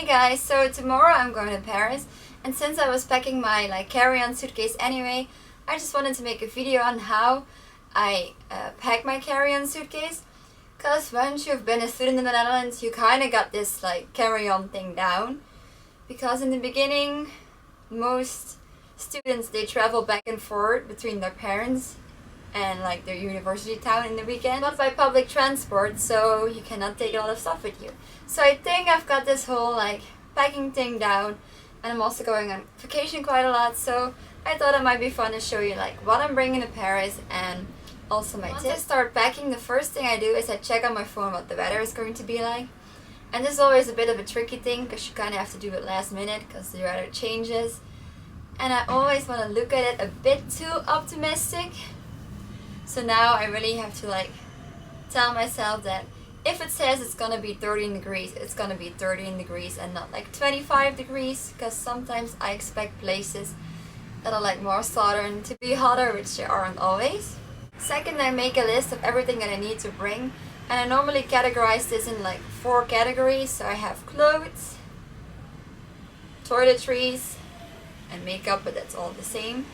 Hey guys, so tomorrow I'm going to Paris, and since I was packing my carry-on suitcase anyway, I just wanted to make a video on how I pack my carry-on suitcase. Cause once you've been a student in the Netherlands, you kind of got this carry-on thing down. Because in the beginning, most students, they travel back and forth between their parents and their university town in the weekend, not by public transport, so you cannot take a lot of stuff with you. So I think I've got this whole packing thing down, and I'm also going on vacation quite a lot, so I thought it might be fun to show you what I'm bringing to Paris and also my tips. Once I start packing, the first thing I do is I check on my phone what the weather is going to be like. And this is always a bit of a tricky thing because you kind of have to do it last minute because the weather changes. And I always want to look at it a bit too optimistic. So now I really have to tell myself that if it says it's gonna be 13 degrees, it's gonna be 13 degrees and not 25 degrees, because sometimes I expect places that are more southern to be hotter, which they aren't always. Second, I make a list of everything that I need to bring, and I normally categorize this in 4 categories. So I have clothes, toiletries, and makeup, but that's all the same.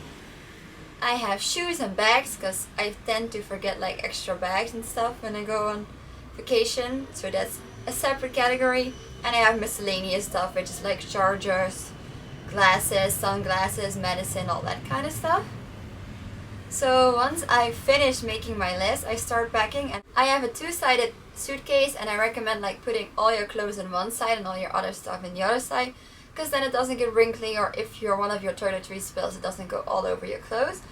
I have shoes and bags because I tend to forget extra bags and stuff when I go on vacation, so that's a separate category. And I have miscellaneous stuff, which is chargers, glasses, sunglasses, medicine, all that kind of stuff. So once I finish making my list, I start packing, and I have a 2-sided suitcase, and I recommend putting all your clothes on one side and all your other stuff in the other side, because then it doesn't get wrinkly, or if one of your toiletries spills, it doesn't go all over your clothes.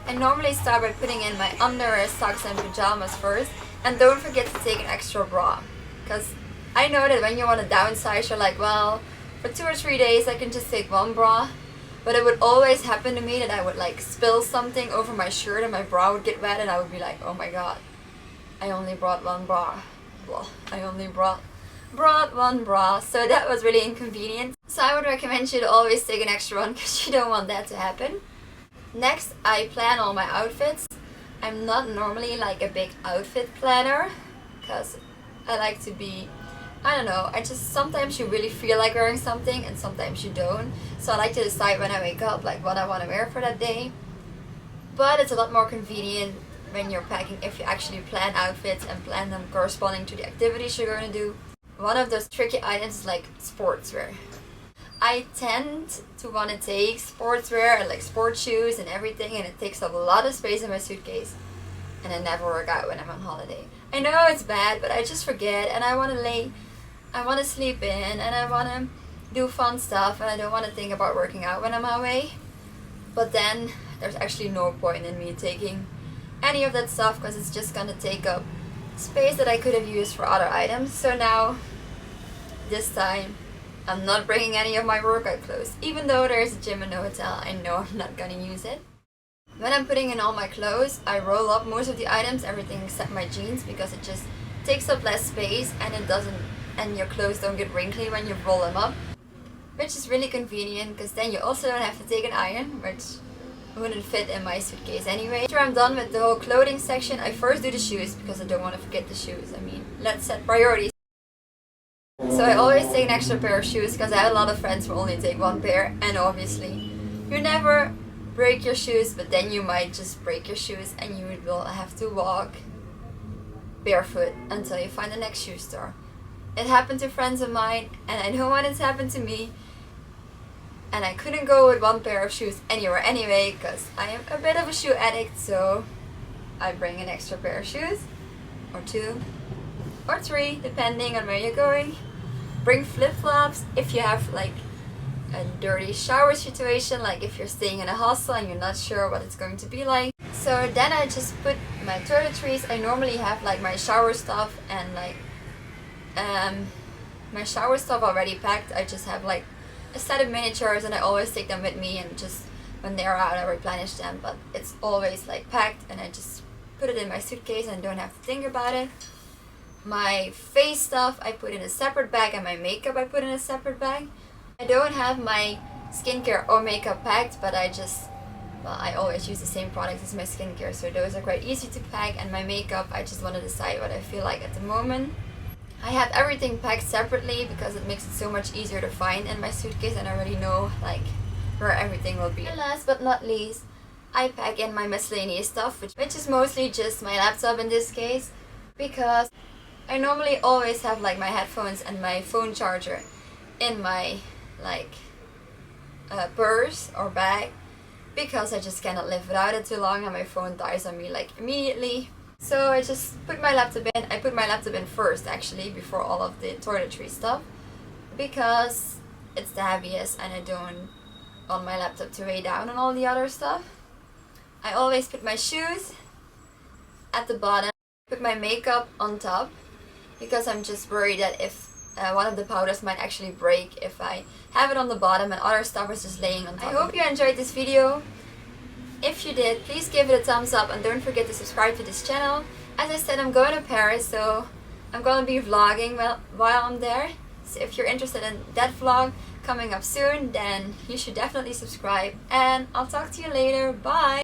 I normally start by putting in my underwear, socks and pajamas first, and don't forget to take an extra bra, because I know that when you want to downsize, you're well, for 2 or 3 days I can just take one bra, but it would always happen to me that I would spill something over my shirt and my bra would get wet, and I would be oh my god, I only brought one bra. Well, I only brought one bra, so that was really inconvenient. So I would recommend you to always take an extra one because you don't want that to happen. Next, I plan all my outfits. I'm not normally a big outfit planner because I like to be, I don't know, sometimes you really feel like wearing something and sometimes you don't. So I like to decide when I wake up what I want to wear for that day. But it's a lot more convenient when you're packing if you actually plan outfits and plan them corresponding to the activities you're going to do. One of those tricky items is sportswear. I tend to want to take sportswear and sport shoes and everything, and it takes up a lot of space in my suitcase, and I never work out when I'm on holiday. I know it's bad, but I just forget, and I want to sleep in, and I want to do fun stuff, and I don't want to think about working out when I'm away. But then there's actually no point in me taking any of that stuff because it's just gonna take up space that I could have used for other items. So now, this time, I'm not bringing any of my workout clothes. Even though there's a gym in the hotel, I know I'm not gonna use it. When I'm putting in all my clothes, I roll up most of the items, everything except my jeans, because it just takes up less space and your clothes don't get wrinkly when you roll them up, which is really convenient because then you also don't have to take an iron, which wouldn't fit in my suitcase anyway. After I'm done with the whole clothing section, I first do the shoes because I don't want to forget the shoes. I mean, let's set priorities. So I always take an extra pair of shoes because I have a lot of friends who only take one pair, and obviously you never break your shoes, but then you might just break your shoes and you will have to walk barefoot until you find the next shoe store. It happened to friends of mine, and I know when it's happened to me, and I couldn't go with one pair of shoes anywhere anyway because I am a bit of a shoe addict, so I bring an extra pair of shoes, or 2 or 3 depending on where you're going. Bring flip-flops if you have a dirty shower situation, if you're staying in a hostel and you're not sure what it's going to be like. So then I just put my toiletries. I normally have my shower stuff and my shower stuff already packed. I just have a set of miniatures, and I always take them with me, and just when they're out I replenish them, but it's always packed, and I just put it in my suitcase and don't have to think about it. My face stuff I put in a separate bag, and my makeup I put in a separate bag. I don't have my skincare or makeup packed, but I always use the same products as my skincare, so those are quite easy to pack. And my makeup, I just want to decide what I feel like at the moment. I have everything packed separately because it makes it so much easier to find in my suitcase, and I already know like where everything will be. And last but not least, I pack in my miscellaneous stuff, which is mostly just my laptop in this case, because I normally always have like my headphones and my phone charger in my like purse or bag, because I just cannot live without it too long and my phone dies on me like immediately. So I just put my laptop in. I put my laptop in first actually, before all of the toiletry stuff, because it's the heaviest and I don't want my laptop to weigh down on all the other stuff. I always put my shoes at the bottom, put my makeup on top, because I'm just worried that if one of the powders might actually break if I have it on the bottom and other stuff is just laying on top. I hope you enjoyed this video. If you did, please give it a thumbs up and don't forget to subscribe to this channel. As I said, I'm going to Paris, so I'm going to be vlogging while I'm there. So if you're interested in that vlog coming up soon, then you should definitely subscribe. And I'll talk to you later. Bye!